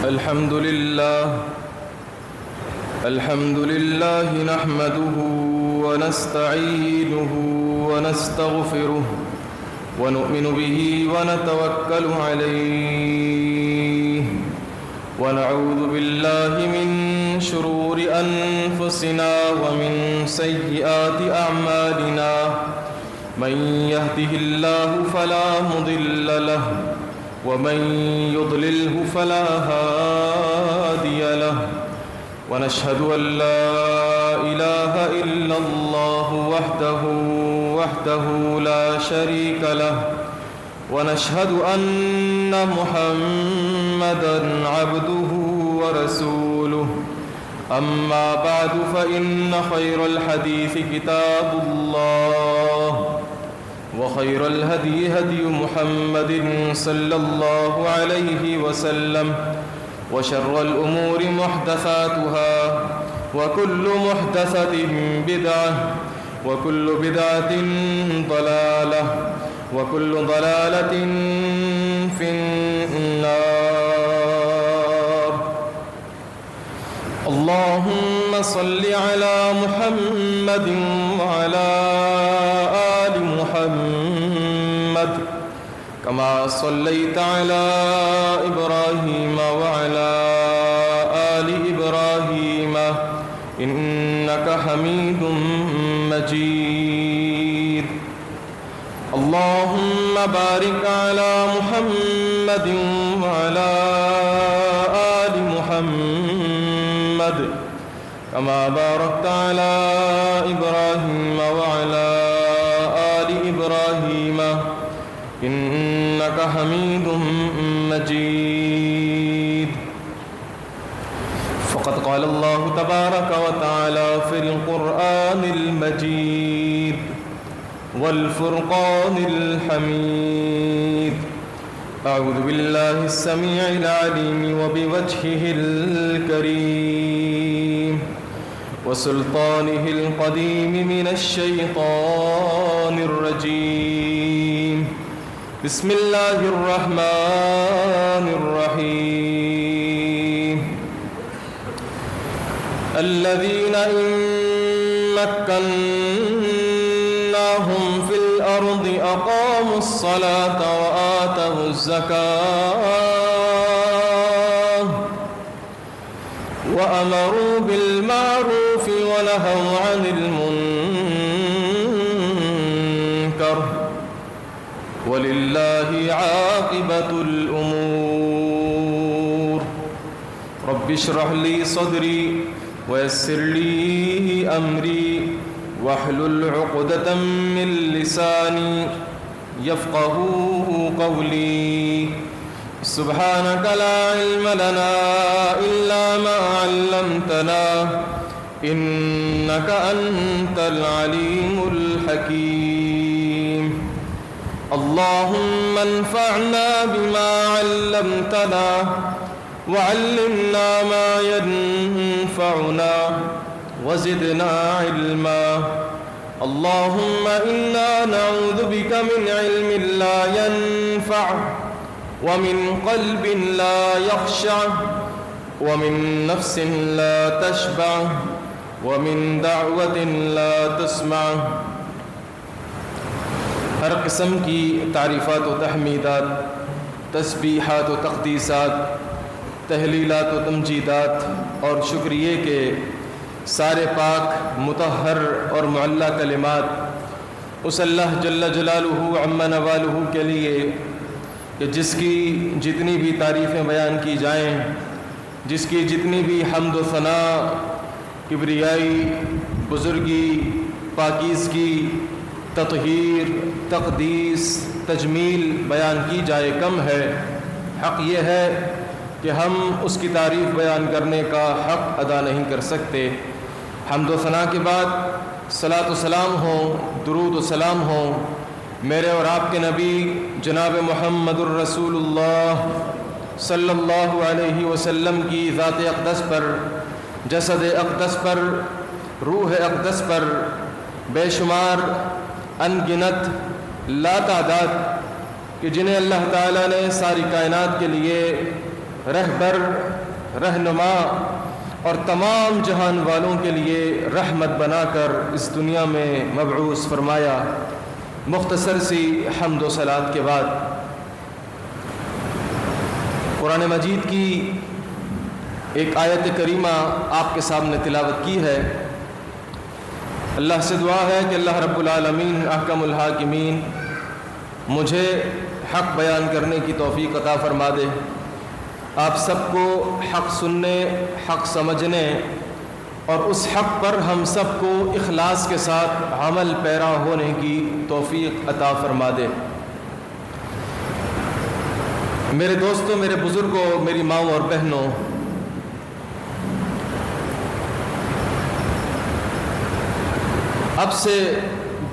الحمد لله نحمده ونستعينه ونستغفره ونؤمن به ونتوكل عليه ونعوذ بالله من شرور أنفسنا ومن سيئات أعمالنا من يهده الله فلا مضل له ومن يضلله فلا هادي له ونشهد أن لا إله إلا الله وحده لا شريك له ونشهد أن محمدًا عبده ورسوله أما بعد فإن خير الحديث كتاب الله وخير الهدي هدي محمد صلى الله عليه وسلم وشر الأمور محدثاتها وكل محدثة بدعة وكل بدعة ضلالة وكل ضلالة في النار. اللهم صل على محمد وعلى آل محمد كما صليت على إبراهيم وعلى آل إبراهيم إنك حميد مجيد. اللهم بارك على محمد وعلى آل محمد كما باركت على إبراهيم وعلى آل إبراهيم إنك حميد مجيد. فقد قال الله تبارك وتعالى في القرآن المجيد والفرقان الحميد: أعوذ بالله السميع العليم وبوجهه الكريم وسلطانه القديم من الشيطان الرجيم. بسم الله الرحمن الرحيم. الذين إن مكناهم في الأرض أقاموا الصلاة وآتوا الزكاة وأمروا بالمعروف ونهوا عن المنكر ولله عاقبة الأمور. رب اشرح لي صدري ويسر لي أمري واحلل عقدة من لساني يفقهوا قولي. سبحانك لا علم لنا إلا ما علمتنا إنك أنت العليم الحكيم. اللهم انفعنا بما علمتنا وعلمنا ما ينفعنا وزدنا علما. اللهم إنا نعوذ بك من علم لا ينفع ومن قلب لا يخشع ومن نفس لا تشبع ومن دعوة لا تسمع. ہر قسم کی تعریفات و تحمیدات، تسبیحات و تقدیسات، تہلیلات و تمجیدات اور شکریہ کے سارے پاک، مطہر اور معلی کلمات اس اللہ جل جلالہ عم نوالہ کے لیے کہ جس کی جتنی بھی تعریفیں بیان کی جائیں، جس کی جتنی بھی حمد و ثناء، کبریائی، بزرگی، پاکیزگی، تطہیر، تقدیس، تجمیل بیان کی جائے کم ہے۔ حق یہ ہے کہ ہم اس کی تعریف بیان کرنے کا حق ادا نہیں کر سکتے۔ حمد و ثناء کے بعد صلاۃ و سلام ہوں، درود و سلام ہوں میرے اور آپ کے نبی جناب محمد الرسول اللہ صلی اللہ علیہ وسلم کی ذات اقدس پر، جسد اقدس پر، روح اقدس پر، بے شمار ان گنت لا تعداد کہ جنہیں اللہ تعالیٰ نے ساری کائنات کے لیے رہبر، رہنما اور تمام جہان والوں کے لیے رحمت بنا کر اس دنیا میں مبعوث فرمایا۔ مختصر سی حمد و صلات کے بعد قرآن مجید کی ایک آیت کریمہ آپ کے سامنے تلاوت کی ہے۔ اللہ سے دعا ہے کہ اللہ رب العالمین احکم الحاکمین مجھے حق بیان کرنے کی توفیق عطا فرما دے، آپ سب کو حق سننے، حق سمجھنے اور اس حق پر ہم سب کو اخلاص کے ساتھ عمل پیرا ہونے کی توفیق عطا فرما دے۔ میرے دوستوں، میرے بزرگوں، میری ماؤں اور بہنوں، اب سے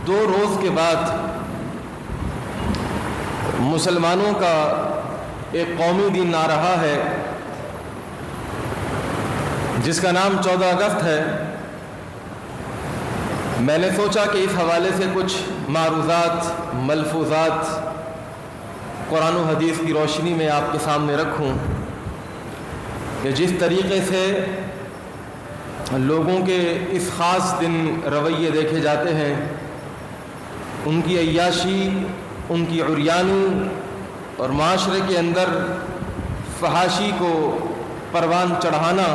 2 روز کے بعد مسلمانوں کا ایک قومی دن آ رہا ہے جس کا نام 14 اگست ہے۔ میں نے سوچا کہ اس حوالے سے کچھ معروضات، ملفوظات قرآن و حدیث کی روشنی میں آپ کے سامنے رکھوں کہ جس طریقے سے لوگوں کے اس خاص دن رویے دیکھے جاتے ہیں، ان کی عیاشی، ان کی عریانی اور معاشرے کے اندر فحاشی کو پروان چڑھانا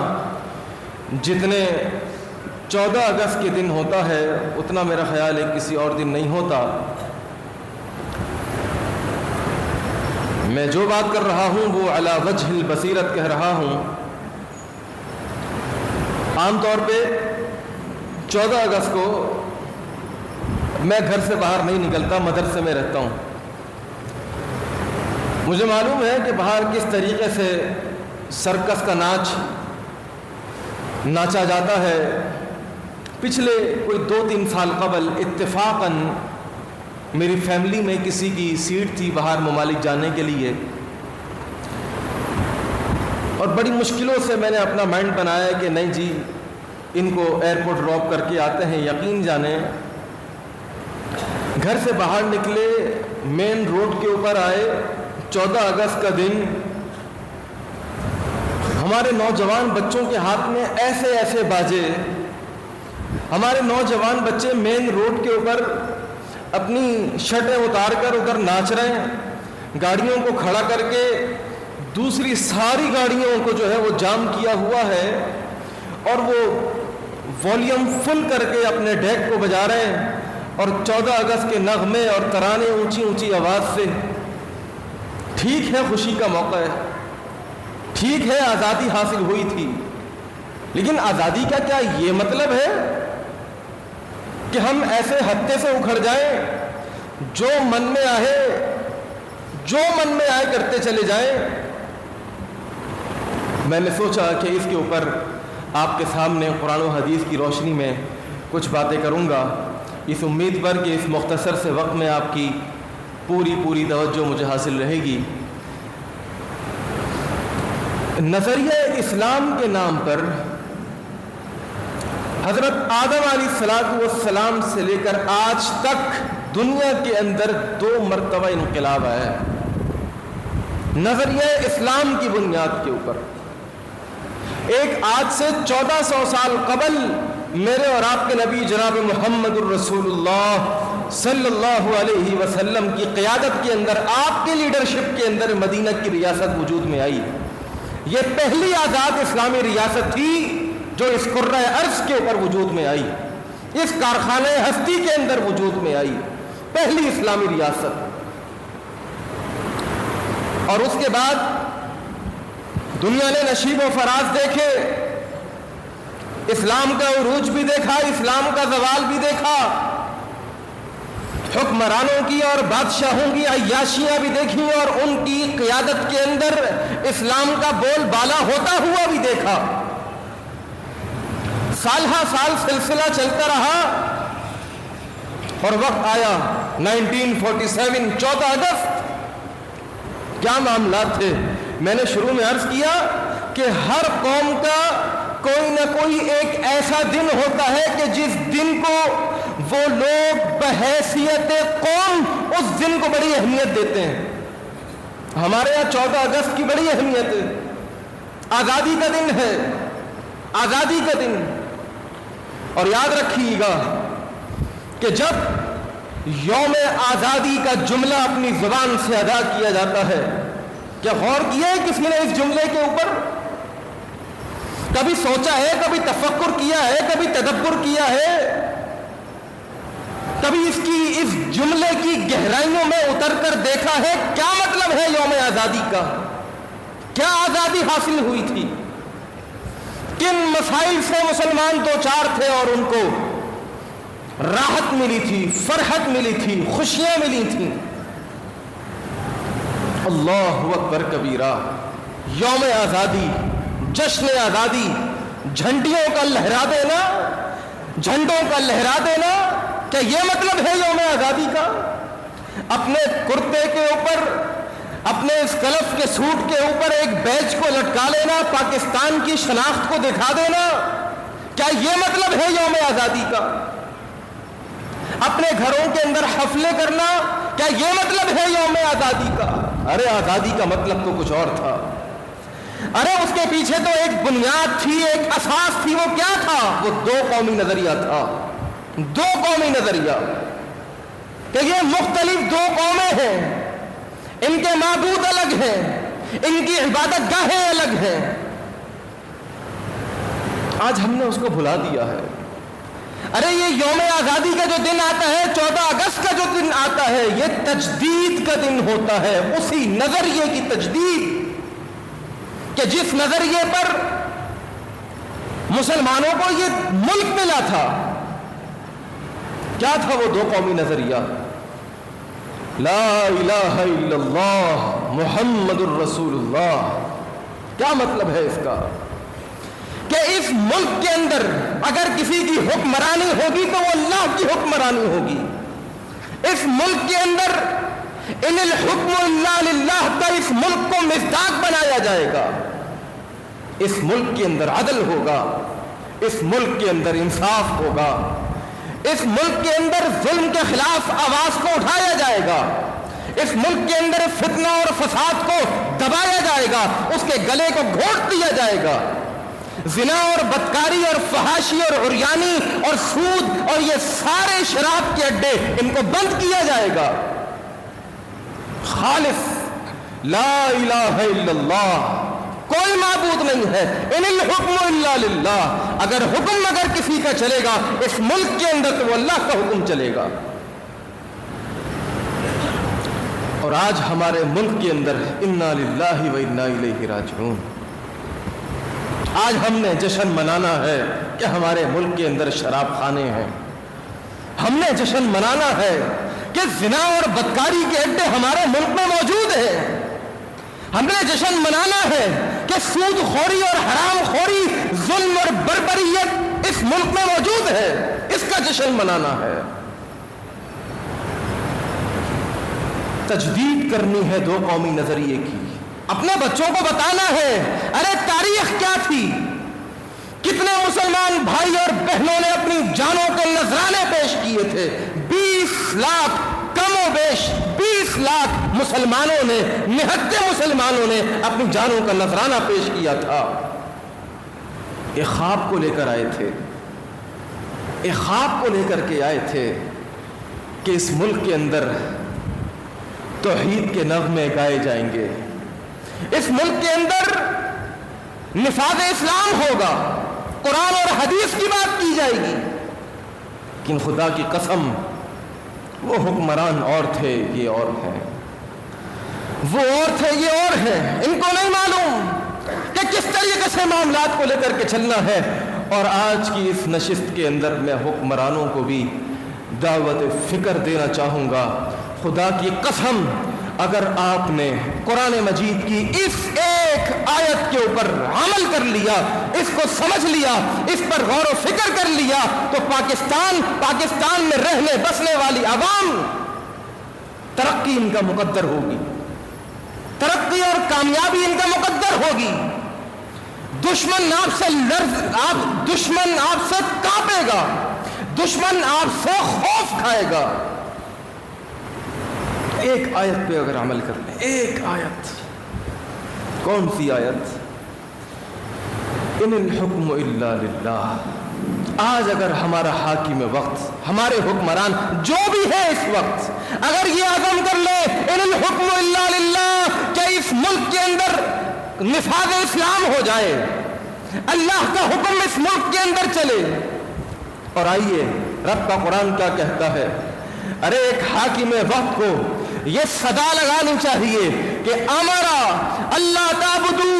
جتنے 14 اگست کے دن ہوتا ہے اتنا میرا خیال ہے کسی اور دن نہیں ہوتا۔ میں جو بات کر رہا ہوں وہ علی وجہ البصیرت کہہ رہا ہوں۔ عام طور پہ 14 اگست کو میں گھر سے باہر نہیں نکلتا، مدرسے میں رہتا ہوں۔ مجھے معلوم ہے کہ باہر کس طریقے سے سرکس کا ناچ ناچا جاتا ہے۔ پچھلے کوئی 2-3 سال قبل اتفاقاً میری فیملی میں کسی کی سیٹ تھی باہر ممالک جانے کے لیے، اور بڑی مشکلوں سے میں نے اپنا مائنڈ بنایا کہ نہیں جی ان کو ایئرپورٹ ڈراپ کر کے آتے ہیں، یقین جانیں گھر سے باہر نکلے، مین روڈ کے اوپر آئے، 14 اگست کا دن، ہمارے نوجوان بچوں کے ہاتھ میں ایسے ایسے باجے، ہمارے نوجوان بچے مین روڈ کے اوپر اپنی شرٹیں اتار کر ادھر ناچ رہے ہیں، گاڑیوں کو کھڑا کر کے دوسری ساری گاڑیوں کو جو ہے وہ جام کیا ہوا ہے، اور وہ والیوم فل کر کے اپنے ڈیک کو بجا رہے ہیں، اور 14 اگست کے نغمے اور ترانے اونچی اونچی آواز سے۔ ٹھیک ہے خوشی کا موقع ہے، ٹھیک ہے آزادی حاصل ہوئی تھی، لیکن آزادی کا کیا یہ مطلب ہے کہ ہم ایسے ہتے سے اکھڑ جائیں، جو من میں آئے کرتے چلے جائیں؟ میں نے سوچا کہ اس کے اوپر آپ کے سامنے قرآن و حدیث کی روشنی میں کچھ باتیں کروں گا، اس امید پر کہ اس مختصر سے وقت میں آپ کی پوری توجہ مجھے حاصل رہے گی۔ نظریہ اسلام کے نام پر حضرت آدم علیہ السلام سے لے کر آج تک دنیا کے اندر 2 مرتبہ انقلاب آیا ہے نظریہ اسلام کی بنیاد کے اوپر۔ ایک آج سے 1400 سال قبل میرے اور آپ کے نبی جناب محمد الرسول اللہ صلی اللہ علیہ وسلم کی قیادت کے اندر، آپ کے لیڈرشپ کے اندر مدینہ کی ریاست وجود میں آئی۔ یہ پہلی آزاد اسلامی ریاست تھی جو اس کرۂ ارض کے اوپر وجود میں آئی، اس کارخانہ ہستی کے اندر وجود میں آئی، پہلی اسلامی ریاست۔ اور اس کے بعد دنیا نے نشیب و فراز دیکھے، اسلام کا عروج بھی دیکھا، اسلام کا زوال بھی دیکھا، حکمرانوں کی اور بادشاہوں کی عیاشیاں بھی دیکھیں، اور ان کی قیادت کے اندر اسلام کا بول بالا ہوتا ہوا بھی دیکھا۔ سال ہا سال سلسلہ چلتا رہا، اور وقت آیا 1947 14 اگست۔ کیا معاملات تھے؟ میں نے شروع میں عرض کیا کہ ہر قوم کا کوئی نہ کوئی ایک ایسا دن ہوتا ہے کہ جس دن کو وہ لوگ بحیثیت قوم اس دن کو بڑی اہمیت دیتے ہیں۔ ہمارے یہاں 14 اگست کی بڑی اہمیت ہے، آزادی کا دن ہے، آزادی کا دن. اور یاد رکھیے گا کہ جب یوم آزادی کا جملہ اپنی زبان سے ادا کیا جاتا ہے، کیا غور کیا ہے کسی نے اس جملے کے اوپر؟ کبھی سوچا ہے، کبھی تفکر کیا ہے، کبھی تدبر کیا ہے، کبھی اس جملے کی گہرائیوں میں اتر کر دیکھا ہے کیا مطلب ہے یوم آزادی کا؟ کیا آزادی حاصل ہوئی تھی؟ کن مسائل سے مسلمان دو چار تھے اور ان کو راحت ملی تھی، فرحت ملی تھی، خوشیاں ملی تھیں؟ اللہ اکبر کبیرہ. یوم آزادی، جشن آزادی، جھنڈیوں کا لہرا دینا، جھنڈوں کا لہرا دینا، کیا یہ مطلب ہے یوم آزادی کا؟ اپنے کرتے کے اوپر، اپنے اس کلف کے سوٹ کے اوپر ایک بیج کو لٹکا لینا، پاکستان کی شناخت کو دکھا دینا، کیا یہ مطلب ہے یوم آزادی کا؟ اپنے گھروں کے اندر حفلے کرنا، کیا یہ مطلب ہے یوم آزادی کا؟ ارے آزادی کا مطلب تو کچھ اور تھا. ارے اس کے پیچھے تو ایک بنیاد تھی، ایک اساس تھی. وہ کیا تھا؟ وہ دو قومی نظریہ تھا. دو قومی نظریہ کہ یہ مختلف دو قومیں ہیں، ان کے معبود الگ ہیں، ان کی عبادت گاہیں الگ ہیں. آج ہم نے اس کو بھلا دیا ہے. ارے یہ یوم آزادی کا جو دن آتا ہے، 14 اگست کا جو دن آتا ہے، یہ تجدید کا دن ہوتا ہے، اسی نظریے کی تجدید کہ جس نظریے پر مسلمانوں کو یہ ملک ملا تھا. کیا تھا وہ دو قومی نظریہ؟ لا الہ الا اللہ محمد الرسول اللہ. کیا مطلب ہے اس کا؟ کہ اس ملک کے اندر اگر کسی کی حکمرانی ہوگی تو وہ اللہ کی حکمرانی ہوگی. اس ملک کے اندر ان الحکم الا للہ کا اس ملک کو مصداق بنایا جائے گا. اس ملک کے اندر عدل ہوگا، اس ملک کے اندر انصاف ہوگا، اس ملک کے اندر ظلم کے خلاف آواز کو اٹھایا جائے گا، اس ملک کے اندر فتنہ اور فساد کو دبایا جائے گا، اس کے گلے کو گھونٹ دیا جائے گا. زنا اور بدکاری اور فحاشی اور عریانی اور سود اور یہ سارے شراب کے اڈے، ان کو بند کیا جائے گا. خالص لا الہ الا اللہ، کوئی معبود نہیں ہے. ان الحکم الا للہ. اگر کسی کا چلے گا اس ملک کے اندر تو وہ اللہ کا حکم چلے گا. اور آج ہمارے ملک کے اندر انا للہ و انا الیہ راجعون. آج ہم نے جشن منانا ہے کہ ہمارے ملک کے اندر شراب خانے ہیں. ہم نے جشن منانا ہے کہ زنا اور بدکاری کے اڈے ہمارے ملک میں موجود ہیں. ہم نے جشن منانا ہے کہ سود خوری اور حرام خوری، ظلم اور بربریت اس ملک میں موجود ہے. اس کا جشن منانا ہے. تجدید کرنی ہے دو قومی نظریے کی. اپنے بچوں کو بتانا ہے ارے تاریخ کیا تھی، کتنے مسلمان بھائی اور بہنوں نے اپنی جانوں کے نذرانے پیش کیے تھے. 20 لاکھ کم و بیش 20 لاکھ مسلمانوں نے، نہتے مسلمانوں نے اپنی جانوں کا نذرانہ پیش کیا تھا. ایک خواب کو لے کر آئے تھے، ایک خواب کو لے کر کے آئے تھے کہ اس ملک کے اندر توحید کے نغمے گائے جائیں گے، اس ملک کے اندر نفاذ اسلام ہوگا، قرآن اور حدیث کی بات کی جائے گی. لیکن خدا کی قسم وہ حکمران اور تھے، یہ اور ہیں، وہ اور تھے، یہ اور ہیں. ان کو نہیں معلوم کہ کس طریقے سے معاملات کو لے کر کے چلنا ہے. اور آج کی اس نشست کے اندر میں حکمرانوں کو بھی دعوت فکر دینا چاہوں گا. خدا کی قسم اگر آپ نے قرآن مجید کی اس ایک آیت کے اوپر عمل کر لیا، اس کو سمجھ لیا، اس پر غور و فکر کر لیا، تو پاکستان میں رہنے بسنے والی عوام ترقی ان کا مقدر ہوگی، ترقی اور کامیابی ان کا مقدر ہوگی. دشمن آپ سے کانپے گا، دشمن آپ سے خوف کھائے گا. ایک آیت پہ اگر عمل کر لیں، ایک آیت. کون سی آیت؟ ان الحکم الا للہ. آج اگر ہمارا حاکم وقت، ہمارے حکمران جو بھی ہے اس وقت، اگر یہ عزم کر لے ان الحکم الا للہ کہ اس ملک کے اندر نفاذ اسلام ہو جائے، اللہ کا حکم اس ملک کے اندر چلے. اور آئیے رب کا قرآن کیا کہتا ہے. ارے ایک حاکم وقت کو یہ صدا لگانی چاہیے کہ امرا اللہ تعبدو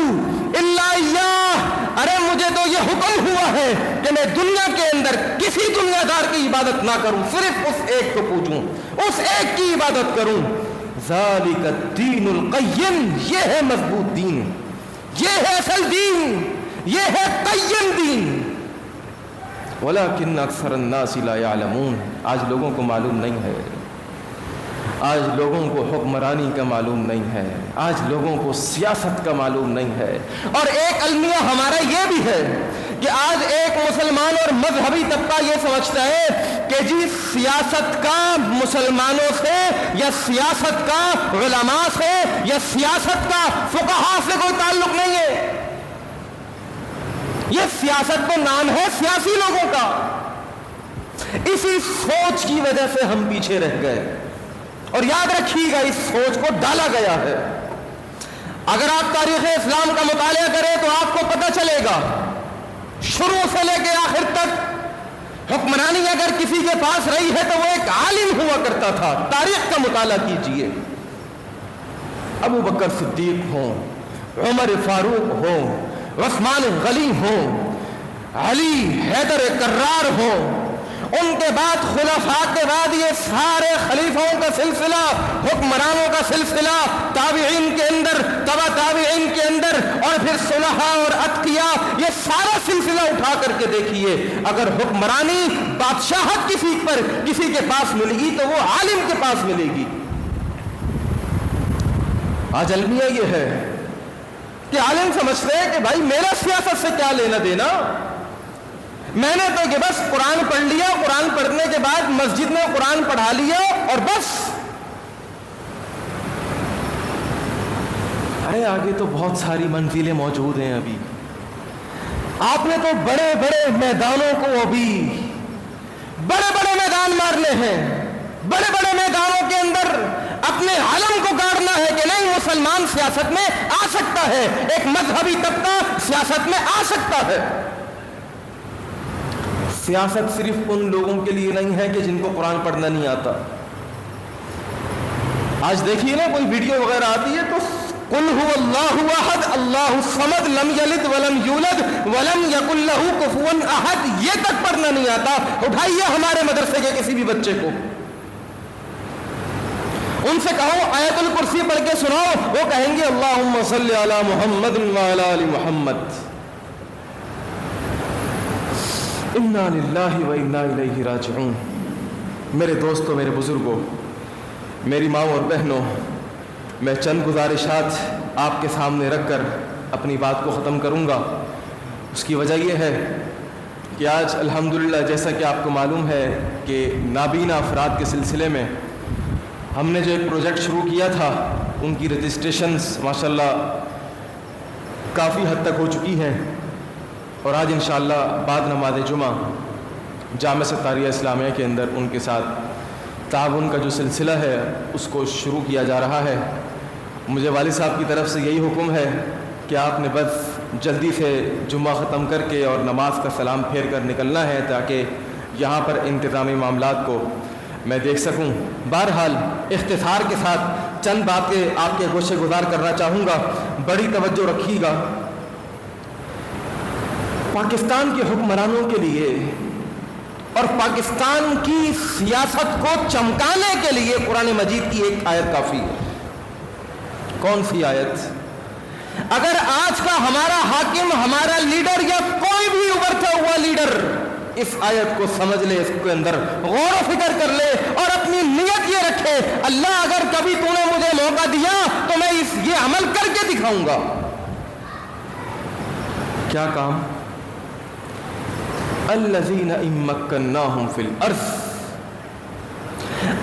الا ایاہ. ارے مجھے تو یہ حکم ہوا ہے کہ میں دنیا کے اندر کسی دنیا دار کی عبادت نہ کروں، صرف اس ایک کو پوجوں، اس ایک کی عبادت کروں. ذالک الدین القیم، یہ ہے مضبوط دین، یہ ہے اصل دین، یہ ہے قیم دین. ولیکن اکثر الناس لا یعلمون. آج لوگوں کو معلوم نہیں ہے، آج لوگوں کو حکمرانی کا معلوم نہیں ہے، آج لوگوں کو سیاست کا معلوم نہیں ہے. اور ایک المیہ ہمارا یہ بھی ہے کہ آج ایک مسلمان اور مذہبی طبقہ یہ سمجھتا ہے کہ جی سیاست کا مسلمانوں سے یا سیاست کا علماء سے یا سیاست کا فقہاء سے کوئی تعلق نہیں ہے. یہ سیاست کا نام ہے سیاسی لوگوں کا. اسی سوچ کی وجہ سے ہم پیچھے رہ گئے. اور یاد رکھیے گا اس سوچ کو ڈالا گیا ہے. اگر آپ تاریخ اسلام کا مطالعہ کریں تو آپ کو پتہ چلے گا شروع سے لے کے آخر تک حکمرانی اگر کسی کے پاس رہی ہے تو وہ ایک عالم ہوا کرتا تھا. تاریخ کا مطالعہ کیجئے. ابو بکر صدیق ہوں، عمر فاروق ہوں، عثمان غنی ہوں، علی حیدر کرار ہوں، ان کے بعد خلفاء کے بعد یہ سارے خلیفوں کا سلسلہ، حکمرانوں کا سلسلہ، تابعین کے اندر، تبع تابعین کے اندر، اور پھر صلحاء اور اتقیاء، یہ سارا سلسلہ اٹھا کر کے دیکھیے. اگر حکمرانی بادشاہت کسی کے پاس ملے گی تو وہ عالم کے پاس ملے گی. آج المیہ یہ ہے کہ عالم سمجھتے ہیں کہ بھائی میرا سیاست سے کیا لینا دینا، میں نے تو کہ بس قرآن پڑھ لیا، قرآن پڑھنے کے بعد مسجد میں قرآن پڑھا لیا اور بس. ارے آگے تو بہت ساری منزلیں موجود ہیں. ابھی آپ نے تو بڑے بڑے میدانوں کو ابھی بڑے بڑے میدان مارنے ہیں. بڑے بڑے میدانوں کے اندر اپنے علم کو گاڑنا ہے کہ نہیں مسلمان سیاست میں آ سکتا ہے، ایک مذہبی طبقہ سیاست میں آ سکتا ہے. سیاست صرف ان لوگوں کے لیے نہیں ہے کہ جن کو قرآن پڑھنا نہیں آتا. آج دیکھیے نا کوئی ویڈیو وغیرہ آتی ہے تو قل هو اللہ احد اللہ الصمد لم یلد ولم یولد ولم یکن لہ کفوا احد، یہ تک پڑھنا نہیں آتا. اٹھائیے ہمارے مدرسے کے کسی بھی بچے کو، ان سے کہو آیت الکرسی پڑھ کے سناؤ، وہ کہیں گے اللہم صلی علی محمد وعلی آل محمد. انا للہ و انا الیہ راجعون. میرے دوستوں، میرے بزرگوں، میری ماں اور بہنوں، میں چند گزارشات آپ کے سامنے رکھ کر اپنی بات کو ختم کروں گا. اس کی وجہ یہ ہے کہ آج الحمدللہ جیسا کہ آپ کو معلوم ہے کہ نابینا افراد کے سلسلے میں ہم نے جو ایک پروجیکٹ شروع کیا تھا ان کی رجسٹریشنز ماشاءاللہ کافی حد تک ہو چکی ہیں. اور آج انشاءاللہ بعد نماز جمعہ جامع ستاریہ اسلامیہ کے اندر ان کے ساتھ تعاون کا جو سلسلہ ہے اس کو شروع کیا جا رہا ہے. مجھے والد صاحب کی طرف سے یہی حکم ہے کہ آپ نے بس جلدی سے جمعہ ختم کر کے اور نماز کا سلام پھیر کر نکلنا ہے تاکہ یہاں پر انتظامی معاملات کو میں دیکھ سکوں. بہرحال اختصار کے ساتھ چند باتیں آپ کے گوشے گزار کرنا چاہوں گا. بڑی توجہ رکھیے گا. پاکستان کے حکمرانوں کے لیے اور پاکستان کی سیاست کو چمکانے کے لیے قرآن مجید کی ایک آیت کافی ہے. کون سی آیت؟ اگر آج کا ہمارا حاکم، ہمارا لیڈر یا کوئی بھی ابھرتا ہوا لیڈر اس آیت کو سمجھ لے، اس کے اندر غور و فکر کر لے اور اپنی نیت یہ رکھے اللہ اگر کبھی تو نے مجھے موقع دیا تو میں یہ عمل کر کے دکھاؤں گا. کیا کام؟ الذین ان مکناہم فی الارض،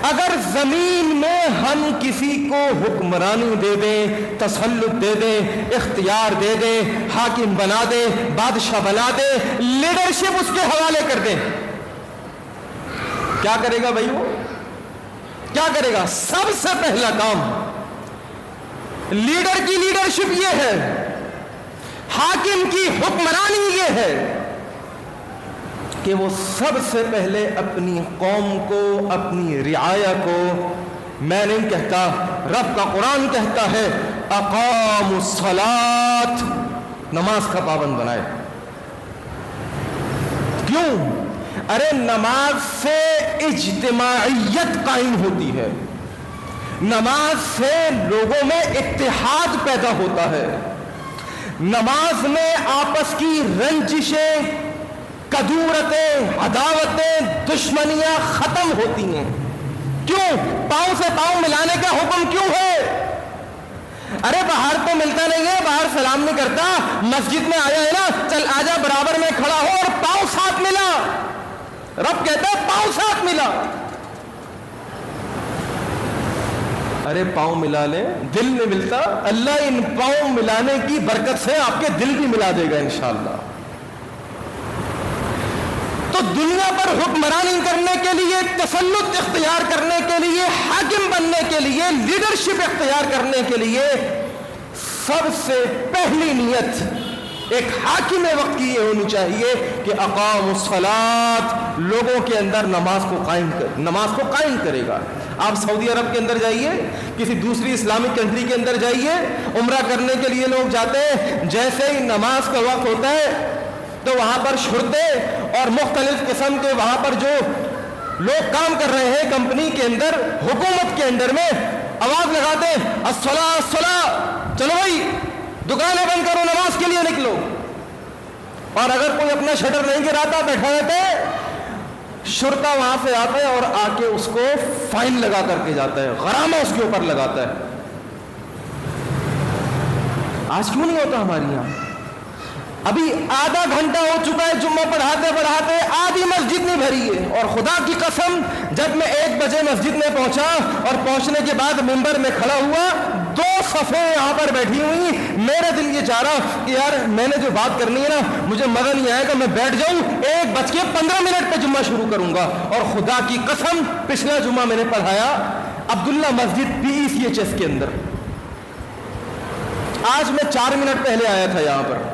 اگر زمین میں ہم کسی کو حکمرانی دے دیں، تسلط دے دیں، اختیار دے دیں، حاکم بنا دیں، بادشاہ بنا دیں، لیڈرشپ اس کے حوالے کر دیں، کیا کرے گا بھائی؟ وہ کیا کرے گا؟ سب سے پہلا کام لیڈر کی لیڈرشپ یہ ہے، حاکم کی حکمرانی یہ ہے کہ وہ سب سے پہلے اپنی قوم کو، اپنی رعایا کو، میں نہیں کہتا، رب کا قرآن کہتا ہے، اقاموا الصلاۃ، نماز کا پابند بنائے۔ کیوں؟ ارے نماز سے اجتماعیت قائم ہوتی ہے، نماز سے لوگوں میں اتحاد پیدا ہوتا ہے، نماز میں آپس کی رنجشیں، کدورتیں، عداوتیں، دشمنیاں ختم ہوتی ہیں۔ کیوں؟ پاؤں سے پاؤں ملانے کا حکم کیوں ہے؟ ارے باہر تو ملتا نہیں ہے، باہر سلام نہیں کرتا، مسجد میں آیا ہے نا، چل آجا برابر میں کھڑا ہو اور پاؤں ساتھ ملا۔ رب کہتا ہے پاؤں ساتھ ملا۔ ارے پاؤں ملا لیں، دل میں ملتا، اللہ ان پاؤں ملانے کی برکت سے آپ کے دل بھی ملا دے گا انشاءاللہ۔ تو دنیا پر حکمرانی کرنے کے لیے، تسلط اختیار کرنے کے لیے، حاکم بننے کے لیے، لیڈرشپ اختیار کرنے کے لیے سب سے پہلی نیت ایک حاکم وقت کی یہ ہونی چاہیے کہ اقام الصلاۃ، لوگوں کے اندر نماز کو قائم کرے گا۔ آپ سعودی عرب کے اندر جائیے، کسی دوسری اسلامک کنٹری کے اندر جائیے، عمرہ کرنے کے لیے لوگ جاتے ہیں، جیسے ہی نماز کا وقت ہوتا ہے تو وہاں پر شرطے اور مختلف قسم کے وہاں پر جو لوگ کام کر رہے ہیں کمپنی کے اندر، حکومت کے اندر میں آواز لگاتے ہیں، الصلاۃ الصلاۃ، چلو بھائی دکانیں بند کرو، نماز کے لیے نکلو۔ اور اگر کوئی اپنا شٹر نہیں گراتا، بیٹھا رہتا ہے، شرطا وہاں سے آتا ہے اور آ کے اس کو فائن لگا کر کے جاتا ہے، غرامہ اس کے اوپر لگاتا ہے۔ آج کیوں نہیں ہوتا ہمارے یہاں؟ ابھی آدھا گھنٹہ ہو چکا ہے جمعہ پڑھاتے پڑھاتے، آدھی مسجد نہیں بھری ہے۔ اور خدا کی قسم جب میں 1 بجے مسجد میں پہنچا اور پہنچنے کے بعد ممبر میں کھڑا ہوا، 2 صفیں یہاں پر بیٹھی ہوئی، میرے دل یہ چاہ رہا کہ یار میں نے جو بات کرنی ہے نا، مجھے مزہ نہیں آئے گا، میں بیٹھ جاؤں، 1:15 پہ جمعہ شروع کروں گا۔ اور خدا کی قسم پچھلا جمعہ میں نے پڑھایا عبداللہ مسجد PECHS کے اندر، آج میں 4 منٹ پہلے آیا تھا یہاں پر،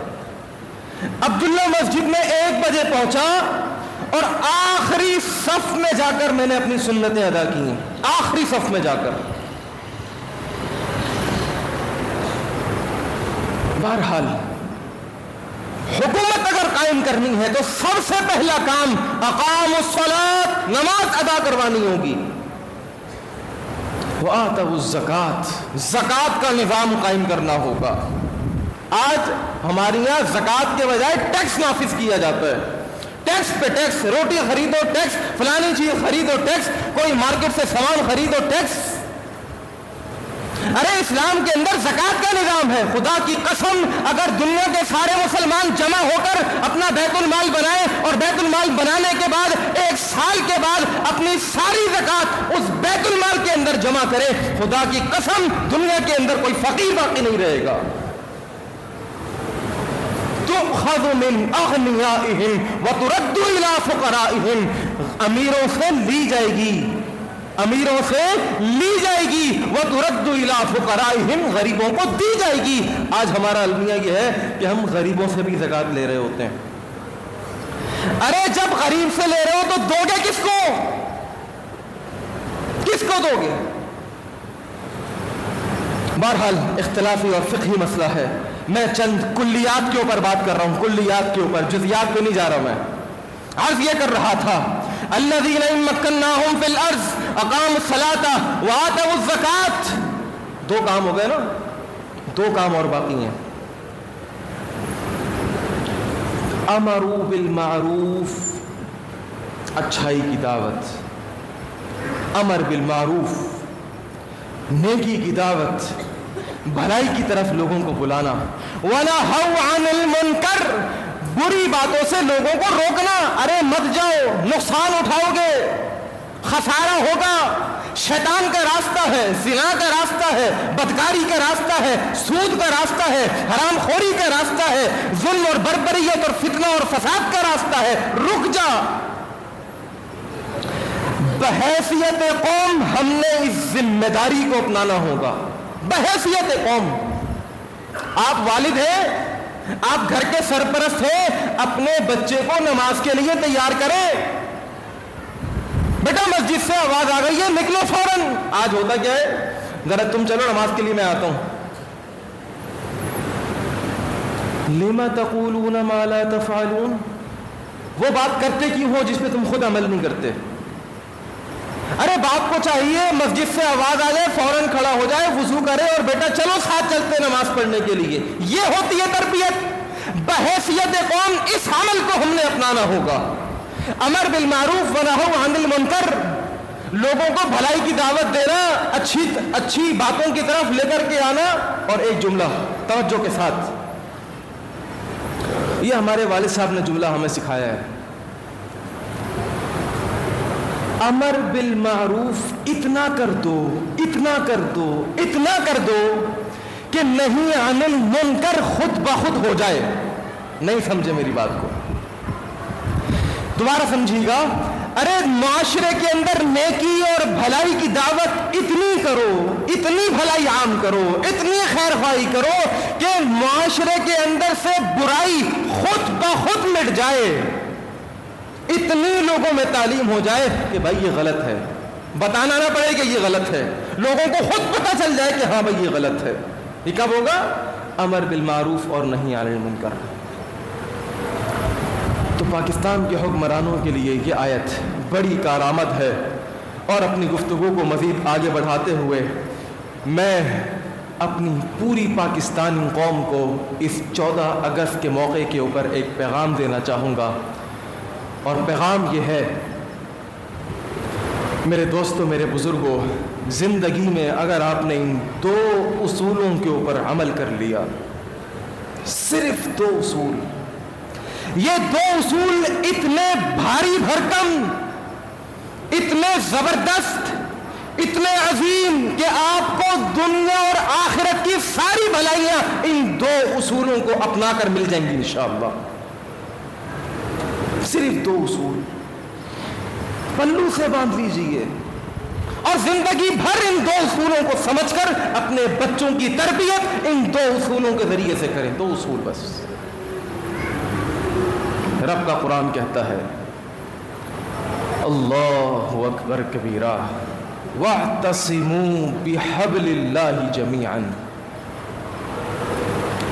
عبداللہ مسجد میں 1 بجے پہنچا اور آخری صف میں جا کر میں نے اپنی سنتیں ادا کی ہیں، آخری صف میں جا کر۔ بہرحال حکومت اگر قائم کرنی ہے تو سب سے پہلا کام اقام الصلاۃ، نماز ادا کروانی ہوگی۔ وآتوا الزکوٰۃ، زکوٰۃ کا نظام قائم کرنا ہوگا۔ آج ہمارے یہاں زکوٰۃ کے بجائے ٹیکس نافذ کیا جاتا ہے، ٹیکس پہ ٹیکس، روٹی خریدو ٹیکس، فلانی چیز خریدو ٹیکس، کوئی مارکیٹ سے سامان خریدو ٹیکس۔ ارے اسلام کے اندر زکوٰۃ کا نظام ہے۔ خدا کی قسم اگر دنیا کے سارے مسلمان جمع ہو کر اپنا بیت المال بنائیں اور بیت المال بنانے کے بعد 1 سال کے بعد اپنی ساری زکوٰۃ اس بیت المال کے اندر جمع کرے، خدا کی قسم دنیا کے اندر کوئی فقیر باقی نہیں رہے گا۔ تؤخذ من اغنیائہم وترد الی فقرائہم، امیروں سے لی جائے گی، امیروں سے لی جائے گی، وترد الی فقرائہم، غریبوں کو دی جائے گی۔ آج ہمارا المیہ یہ ہے کہ ہم غریبوں سے بھی زکوٰۃ لے رہے ہوتے ہیں۔ ارے جب غریب سے لے رہے ہو تو دو گے کس کو؟ کس کو دو گے؟ بہرحال اختلافی اور فقہی مسئلہ ہے، میں چند کلیات کے اوپر بات کر رہا ہوں، کلیات کے اوپر، جزیات پہ نہیں جا رہا۔ میں عرض یہ کر رہا تھا الذین ان مکناہم فی الارض اقاموا الصلاۃ وآتوا الزکوٰۃ، 2 کام ہو گئے نا، 2 کام اور باقی ہیں۔ امروا بالمعروف، اچھائی کی دعوت، امر بالمعروف، نیکی کی دعوت، بھلائی کی طرف لوگوں کو بلانا، وَنَهَوْا عَنِ الْمُنْكَرِ، بری باتوں سے لوگوں کو روکنا۔ ارے مت جاؤ، نقصان اٹھاؤ گے، خسارہ ہوگا، شیطان کا راستہ ہے، زنا کا راستہ ہے، بدکاری کا راستہ ہے، سود کا راستہ ہے، حرام خوری کا راستہ ہے، ظلم اور بربریت اور فتنہ اور فساد کا راستہ ہے، رک جا۔ بحیثیت قوم ہم نے اس ذمہ داری کو اپنانا ہوگا۔ بحیثیت قوم، آپ والد ہیں، آپ گھر کے سرپرست ہیں، اپنے بچے کو نماز کے لیے تیار کریں۔ بیٹا مسجد سے آواز آ گئی ہے، نکلو فوراً۔ آج ہوتا کیا ہے، ذرا تم چلو نماز کے لیے میں آتا ہوں۔ لما تقولون ما لا تفعلون، وہ بات کرتے کیوں ہو جس پہ تم خود عمل نہیں کرتے؟ ارے باپ کو چاہیے مسجد سے آواز آ جائے فوراً کھڑا ہو جائے، وضو کرے اور بیٹا چلو ساتھ چلتے نماز پڑھنے کے لیے۔ یہ ہوتی ہے تربیت۔ بحیثیت قوم اس عمل کو ہم نے اپنانا ہوگا۔ امر بالمعروف ونہی عن المنکر، لوگوں کو بھلائی کی دعوت دینا، اچھی باتوں کی طرف لے کر کے آنا۔ اور ایک جملہ توجہ کے ساتھ، یہ ہمارے والد صاحب نے جملہ ہمیں سکھایا ہے، امر بالمعروف اتنا کر دو، اتنا کر دو، اتنا کر دو کہ نہی عن المنکر خود بخود ہو جائے۔ نہیں سمجھے میری بات کو، دوبارہ سمجھیے گا۔ ارے معاشرے کے اندر نیکی اور بھلائی کی دعوت اتنی کرو، اتنی بھلائی عام کرو، اتنی خیر خواہی کرو کہ معاشرے کے اندر سے برائی خود بخود مٹ جائے، اتنی لوگوں میں تعلیم ہو جائے کہ بھائی یہ غلط ہے، بتانا نہ پڑے کہ یہ غلط ہے، لوگوں کو خود پتہ چل جائے کہ ہاں بھائی یہ غلط ہے۔ یہ کب ہوگا؟ امر بالمعروف اور نہی عن المنکر۔ تو پاکستان کے حکمرانوں کے لیے یہ آیت بڑی کارآمد ہے۔ اور اپنی گفتگو کو مزید آگے بڑھاتے ہوئے میں اپنی پوری پاکستانی قوم کو اس 14 اگست کے موقع کے اوپر ایک پیغام دینا چاہوں گا، اور پیغام یہ ہے، میرے دوستوں، میرے بزرگوں، زندگی میں اگر آپ نے ان 2 اصولوں کے اوپر عمل کر لیا، صرف 2 اصول، یہ 2 اصول اتنے بھاری بھرکم، اتنے زبردست، اتنے عظیم کہ آپ کو دنیا اور آخرت کی ساری بھلائیاں ان 2 اصولوں کو اپنا کر مل جائیں گی انشاءاللہ۔ صرف 2 اصول پلو سے باندھ لیجئے اور زندگی بھر ان 2 اصولوں کو سمجھ کر اپنے بچوں کی تربیت ان 2 اصولوں کے ذریعے سے کریں۔ 2 اصول بس۔ رب کا قرآن کہتا ہے، اللہ اکبر کبیرہ، واعتصموا بحبل اللہ جمیعا،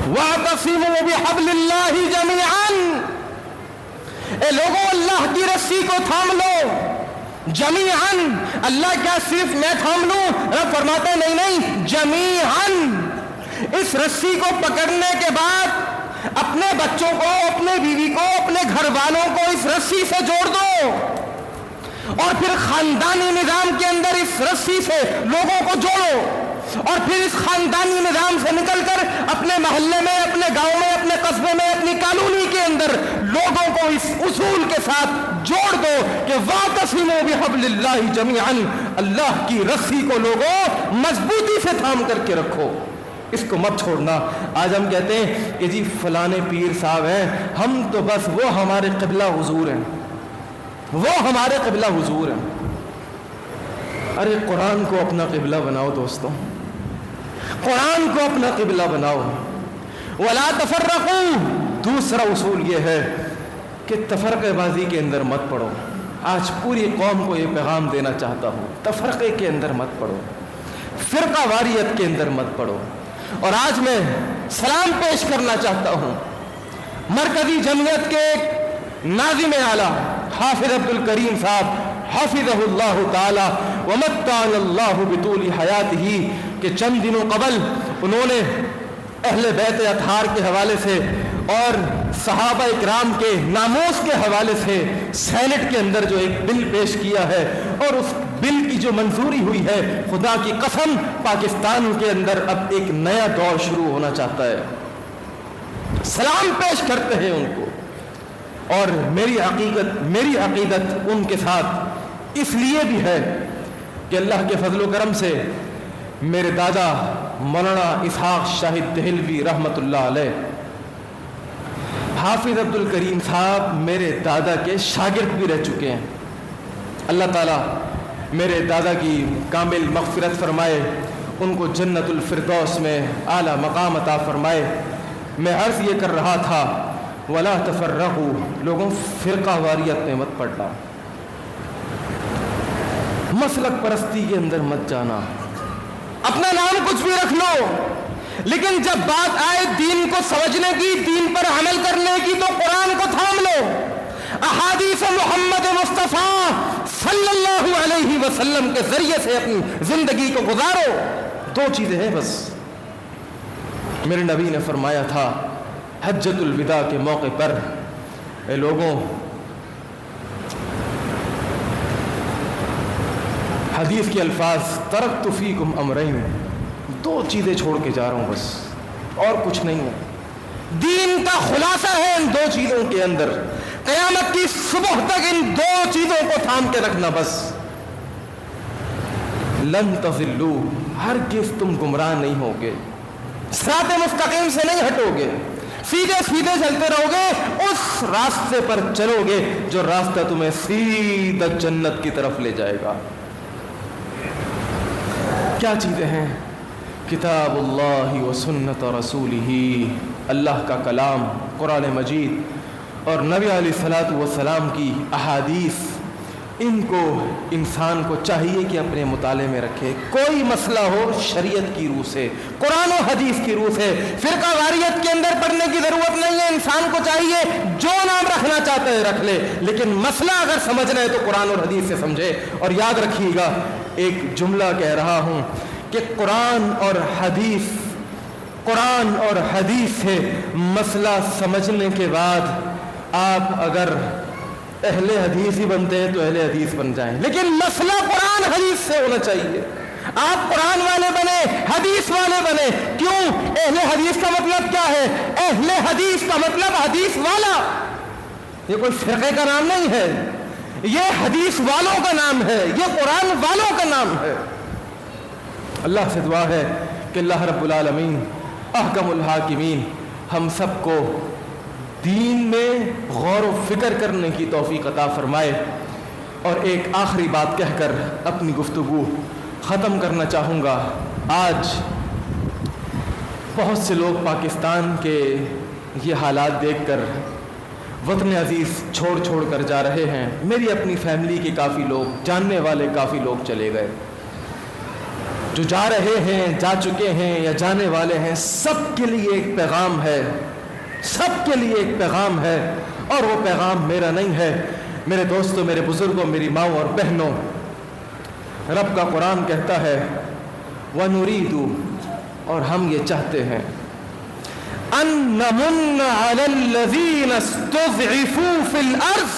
واعتصموا بحبل اللہ جمیعا، اے لوگوں اللہ کی رسی کو تھام لو، جمیعاً۔ اللہ کیا صرف میں تھام لوں؟ رب فرماتے ہیں نہیں، جمیعاً۔ اس رسی کو پکڑنے کے بعد اپنے بچوں کو، اپنے بیوی کو، اپنے گھر والوں کو اس رسی سے جوڑ دو، اور پھر خاندانی نظام کے اندر اس رسی سے لوگوں کو جوڑو، اور پھر اس خاندانی نظام سے نکل کر اپنے محلے میں، اپنے گاؤں میں، اپنے قصبے میں، اپنی کالونی کے اندر لوگوں کو اس اصول کے ساتھ جوڑ دو کہ واعتصموا بحبل اللہ جمیعا، اللہ کی رسی کو لوگوں مضبوطی سے تھام کر کے رکھو، اس کو مت چھوڑنا۔ آج ہم کہتے ہیں کہ جی فلانے پیر صاحب ہیں، ہم تو بس وہ ہمارے قبلہ حضور ہیں، وہ ہمارے قبلہ حضور ہیں۔ ارے قرآن کو اپنا قبلہ بناؤ دوستوں، قرآن کو اپنا قبلہ بناؤ۔ ولا تفرقوا، دوسرا اصول یہ ہے کہ تفرقہ بازی کے اندر مت پڑو۔ آج پوری قوم کو یہ پیغام دینا چاہتا ہوں، تفرقے کے اندر مت پڑو، فرقہ واریت کے اندر مت پڑو۔ اور آج میں سلام پیش کرنا چاہتا ہوں مرکزی جمعیت کے ناظم اعلیٰ حافظ عبد الکریم صاحب حافظہ اللہ تعالی ومتعن اللہ بطول حیاتہ، کہ چند دنوں قبل انہوں نے اہل بیت اطہار کے حوالے سے اور صحابہ اکرام کے ناموس کے حوالے سے سینٹ کے اندر جو ایک بل پیش کیا ہے، اور اس بل کی جو منظوری ہوئی ہے، خدا کی قسم پاکستان کے اندر اب ایک نیا دور شروع ہونا چاہتا ہے۔ سلام پیش کرتے ہیں ان کو، اور میری عقیدت ان کے ساتھ اس لیے بھی ہے کہ اللہ کے فضل و کرم سے میرے دادا مولانا اسحاق شاہد دہلوی رحمۃ اللہ علیہ، حافظ عبد الکریم صاحب میرے دادا کے شاگرد بھی رہ چکے ہیں۔ اللہ تعالیٰ میرے دادا کی کامل مغفرت فرمائے، ان کو جنت الفردوس میں اعلیٰ مقام عطا فرمائے۔ میں عرض یہ کر رہا تھا ولا تفرقوا، لوگوں فرقہ واریت میں مت پڑنا، مسلک پرستی کے اندر مت جانا، اپنا نام کچھ بھی رکھ لو، لیکن جب بات آئے دین کو سمجھنے کی، دین پر عمل کرنے کی، تو قرآن کو تھام لو، احادیث محمد مصطفیٰ صلی اللہ علیہ وسلم کے ذریعے سے اپنی زندگی کو گزارو۔ دو چیزیں ہیں بس۔ میرے نبی نے فرمایا تھا حجۃ الوداع کے موقع پر، اے لوگوں، حدیث کے الفاظ ترکت فیکم امرین، دو چیزیں چھوڑ کے جا رہا ہوں بس، اور کچھ نہیں ہے۔ دین کا خلاصہ ہے ان دو چیزوں کے اندر، قیامت کی صبح تک ان دو چیزوں کو تھام کے رکھنا بس۔ لن تضلوا، ہرگز تم گمراہ نہیں ہوگے، صراط مستقیم سے نہیں ہٹو گے، سیدھے سیدھے چلتے رہو گے، اس راستے پر چلو گے جو راستہ تمہیں سیدھا جنت کی طرف لے جائے گا۔ کیا چیزیں ہیں؟ کتاب اللہ و سنت رسولہ، اللہ کا کلام قرآن مجید اور نبی علیہ الصلوۃ والسلام کی احادیث، ان کو انسان کو چاہیے کہ اپنے مطالعے میں رکھے۔ کوئی مسئلہ ہو شریعت کی روح سے، قرآن و حدیث کی روح سے، فرقہ واریت کے اندر پڑھنے کی ضرورت نہیں ہے۔ انسان کو چاہیے جو نام رکھنا چاہتا ہے رکھ لے، لیکن مسئلہ اگر سمجھنا ہے تو قرآن اور حدیث سے سمجھے۔ اور یاد رکھیے گا، ایک جملہ کہہ رہا ہوں کہ قرآن اور حدیث سے مسئلہ سمجھنے کے بعد آپ اگر اہل حدیث ہی بنتے ہیں تو اہل حدیث بن جائیں، لیکن مسئلہ قرآن حدیث سے ہونا چاہیے۔ آپ قرآن والے بنے، حدیث والے بنے۔ کیوں؟ اہل حدیث کا مطلب کیا ہے؟ اہل حدیث کا مطلب حدیث والا، یہ کوئی فرقے کا نام نہیں ہے، یہ حدیث والوں کا نام ہے، یہ قرآن والوں کا نام ہے۔ اللہ سے دعا ہے کہ اللہ رب العالمین احکم الحاکمین ہم سب کو دین میں غور و فکر کرنے کی توفیق عطا فرمائے۔ اور ایک آخری بات کہہ کر اپنی گفتگو ختم کرنا چاہوں گا۔ آج بہت سے لوگ پاکستان کے یہ حالات دیکھ کر وطن عزیز چھوڑ کر جا رہے ہیں۔ میری اپنی فیملی کے کافی لوگ، جاننے والے کافی لوگ چلے گئے۔ جو جا رہے ہیں، جا چکے ہیں یا جانے والے ہیں، سب کے لیے ایک پیغام ہے، سب کے لیے ایک پیغام ہے، اور وہ پیغام میرا نہیں ہے۔ میرے دوستوں، میرے بزرگوں، میری ماں اور بہنوں، رب کا قرآن کہتا ہے وَنُرِيدُ، اور ہم یہ چاہتے ہیں أَن نَّمُنَّ عَلَى الَّذِينَ اسْتُضْعِفُوا فِي الْأَرْضِ،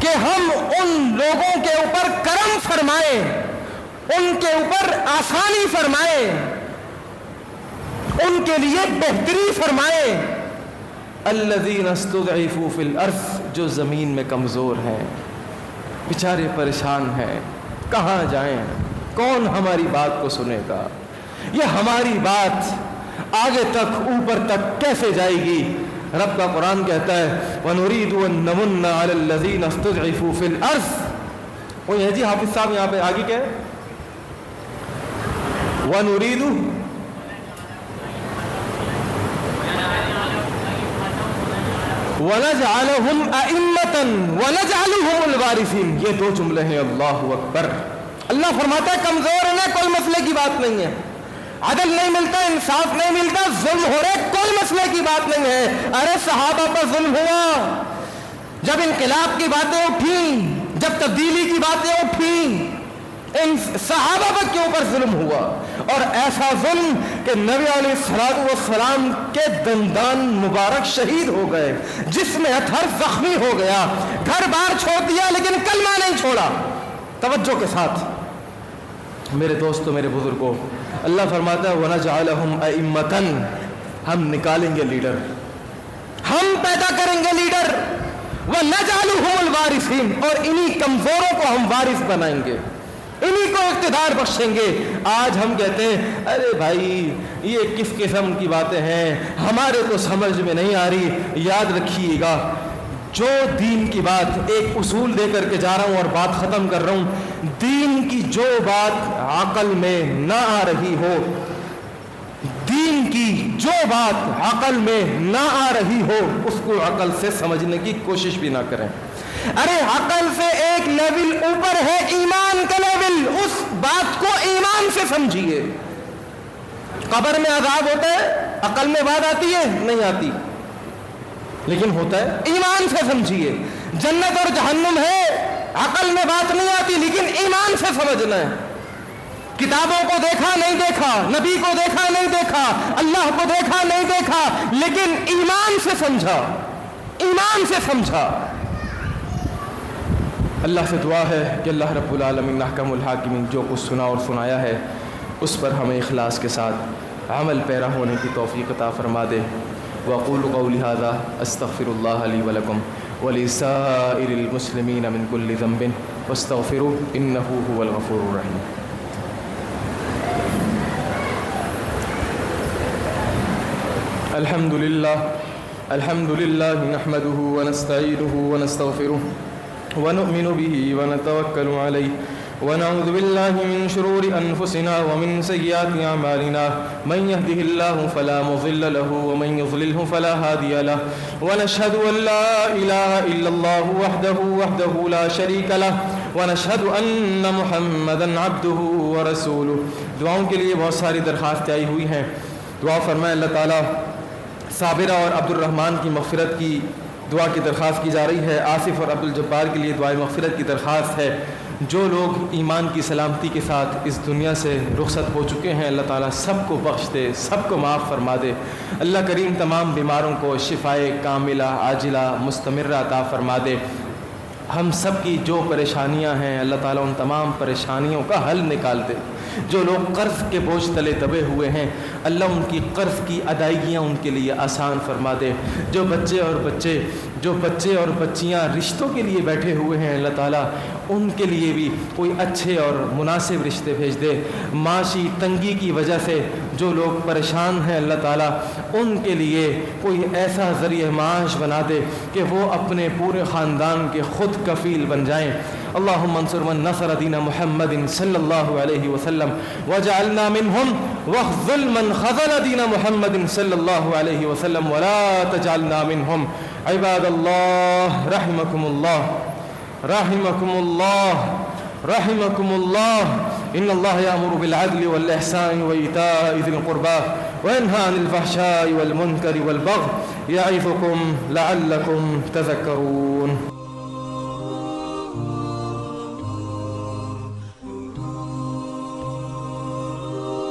کہ ہم ان لوگوں کے اوپر کرم فرمائیں، ان کے اوپر آسانی فرمائے، ان کے لیے بہتری فرمائے۔ الذین استضعفوا فی الارض، جو زمین میں کمزور ہیں، بیچارے پریشان ہیں، کہاں جائیں، کون ہماری بات کو سنے گا، یہ ہماری بات آگے تک اوپر تک کیسے جائے گی؟ رب کا قرآن کہتا ہے وَنُرِيدُ أَن نَّمُنَّ عَلَى الَّذِينَ اسْتُضْعِفُوا فِي الْأَرْضِ۔ وہ یہ جی حافظ صاحب یہاں پہ آگے کیا ہے؟ وَنُرِيدُ وَنَجْعَلَهُمْ أَئِمَّةً وَنَجْعَلُهُمُ الْوَارِثِينَ، یہ دو جملے ہیں۔ اللہ اکبر۔ اللہ فرماتا ہے کمزور ہیں، کوئی مسئلے کی بات نہیں ہے، عدل نہیں ملتا، انصاف نہیں ملتا، ظلم ہو رہے، کوئی مسئلے کی بات نہیں ہے۔ ارے صحابہ پر ظلم ہوا، جب انقلاب کی باتیں اٹھیں، جب تبدیلی کی باتیں اٹھیں، ان صحابہ پر کے اوپر ظلم ہوا، اور ایسا ظلم کہ نبی علیہ الصلوۃ والسلام کے دندان مبارک شہید ہو گئے، جسم اطہر زخمی ہو گیا، گھر بار چھوڑ دیا لیکن کلمہ نہیں چھوڑا۔ توجہ کے ساتھ میرے دوستوں، میرے بزرگوں، اللہ فرماتا ہے وَنَجْعَلَهُمْ أَئِمَّةً، ہم نکالیں گے لیڈر، ہم پیدا کریں گے لیڈر، وَنَجْعَلُهُمُ الْوَارِثِينَ، اور انہی کمزوروں کو ہم وارث بنائیں گے۔ انہی کو اقتدار بخشیں گے۔ آج ہم کہتے ہیں ارے بھائی یہ کس قسم کی باتیں ہیں، ہمارے تو سمجھ میں نہیں آ رہی۔ یاد رکھیے گا، جو دین کی بات، ایک اصول دے کر کے جا رہا ہوں اور بات ختم کر رہا ہوں، دین کی جو بات عقل میں نہ آ رہی ہو، دین کی جو بات عقل میں نہ آ رہی ہو، اس کو عقل سے سمجھنے کی کوشش بھی نہ کریں۔ ارے عقل سے ایک لیول اوپر ہے ایمان کا لیول، اس بات کو ایمان سے سمجھیے۔ قبر میں عذاب ہوتا ہے، عقل میں بات آتی ہے؟ نہیں آتی، لیکن ہوتا ہے، ایمان سے سمجھیے۔ جنت اور جہنم ہے، عقل میں بات نہیں آتی، لیکن ایمان سے سمجھنا ہے۔ کتابوں کو دیکھا نہیں دیکھا، نبی کو دیکھا نہیں دیکھا، اللہ کو دیکھا نہیں دیکھا، لیکن ایمان سے سمجھا، ایمان سے سمجھا۔ اللہ سے دعا ہے کہ اللہ رب العالمین احکم الحاکمین جو کچھ سنا اور سنایا ہے اس پر ہمیں اخلاص کے ساتھ عمل پیرا ہونے کی توفیق عطا فرما دے۔ وأقول قولي هذا أستغفر الله لي ولكم ولسائر المسلمين من كل ذنب واستغفروه إنه هو الغفور الرحيم۔ الحمد لله نحمده ونستعينه ونستغفره ونؤمن به ونتوكل عليه ونعوذ بالله من شرور أنفسنا ومن سيئات أعمالنا من يهده الله فلا مضل له ومن يضلله فلا هادي له ونشهد أن لا إله إلا الله وحده لا شريك له ونشهد أن محمدا عبده ورسوله۔ دعاؤں کے لیے بہت ساری درخواستیں آئی ہوئی ہیں، دعا فرمائے اللہ تعالیٰ صابرہ اور عبد الرحمن کی مغفرت کی دعا کی درخواست کی جا رہی ہے۔ آصف اور عبد الجبار کے لیے دعائے مغفرت کی درخواست ہے۔ جو لوگ ایمان کی سلامتی کے ساتھ اس دنیا سے رخصت ہو چکے ہیں، اللہ تعالیٰ سب کو بخش دے، سب کو معاف فرما دے۔ اللہ کریم تمام بیماروں کو شفائے کاملہ عاجلہ مستمرہ عطا فرما دے۔ ہم سب کی جو پریشانیاں ہیں اللہ تعالیٰ ان تمام پریشانیوں کا حل نکال دے۔ جو لوگ قرض کے بوجھ تلے دبے ہوئے ہیں اللہ ان کی قرض کی ادائیگیاں ان کے لیے آسان فرما دے۔ جو بچے اور بچیاں رشتوں کے لیے بیٹھے ہوئے ہیں اللہ تعالیٰ ان کے لیے بھی کوئی اچھے اور مناسب رشتے بھیج دے۔ معاشی تنگی کی وجہ سے جو لوگ پریشان ہیں اللہ تعالیٰ ان کے لیے کوئی ایسا ذریعہ معاش بنا دے کہ وہ اپنے پورے خاندان کے خود کفیل بن جائیں۔ اللہم انصر من نصر دین محمد صلی اللہ علیہ وسلم وجعلنا منہم واخذل من خذل دین محمد صلی اللہ علیہ وسلم ولا تجعلنا منہم۔ عباد اللہ رحمکم اللہ رحمکم اللہ رحمکم اللہ۔ ان اللہ یأمر بالعدل والإحسان وإیتاء ذی القربى وینہی عن الفحشاء والمنکر والبغی یعظکم لعلکم تذکرون۔